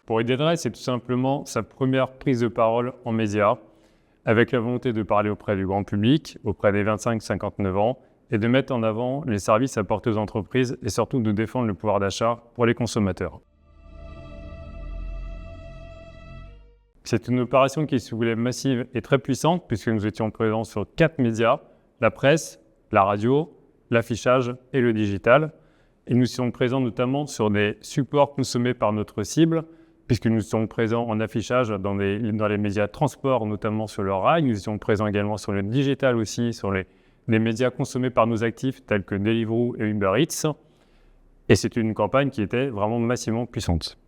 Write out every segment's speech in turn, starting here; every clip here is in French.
Pour Edenred, c'est tout simplement sa première prise de parole en médias, avec la volonté de parler auprès du grand public, auprès des 25-59 ans, et de mettre en avant les services apportés aux entreprises et surtout de défendre le pouvoir d'achat pour les consommateurs. C'est une opération qui se voulait massive et très puissante puisque nous étions présents sur 4 médias, la presse, la radio, l'affichage et le digital. Et nous sommes présents notamment sur des supports consommés par notre cible, puisque nous sommes présents en affichage dans les médias transport, notamment sur le rail. Nous sommes présents également sur le digital aussi, sur les médias consommés par nos actifs tels que Deliveroo et Uber Eats. Et c'est une campagne qui était vraiment massivement puissante.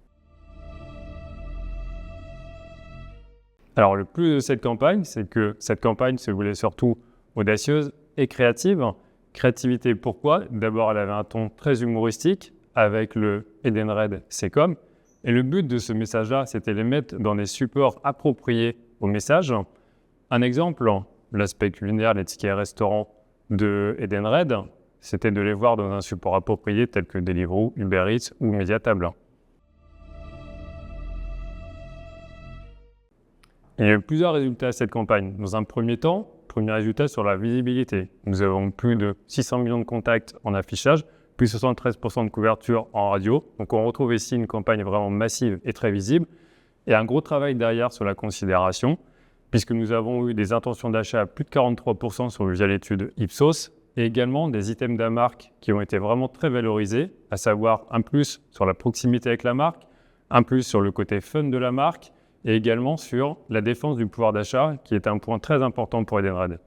Alors le plus de cette campagne, c'est que cette campagne se voulait surtout audacieuse et créative. Créativité, pourquoi? D'abord, elle avait un ton très humoristique avec le Edenred C'est comme. Et le but de ce message-là, c'était de les mettre dans des supports appropriés au message. Un exemple, l'aspect culinaire, les tickets restaurants de Edenred, c'était de les voir dans un support approprié tel que Deliveroo, Uber Eats ou Mediatable. Il y a eu plusieurs résultats à cette campagne. Dans un premier temps, premier résultat sur la visibilité. Nous avons plus de 600 millions de contacts en affichage, plus 73% de couverture en radio. Donc on retrouve ici une campagne vraiment massive et très visible. Et un gros travail derrière sur la considération, puisque nous avons eu des intentions d'achat à plus de 43% via l'étude Ipsos, et également des items de la marque qui ont été vraiment très valorisés, à savoir un plus sur la proximité avec la marque, un plus sur le côté fun de la marque, et également sur la défense du pouvoir d'achat, qui est un point très important pour Edenred.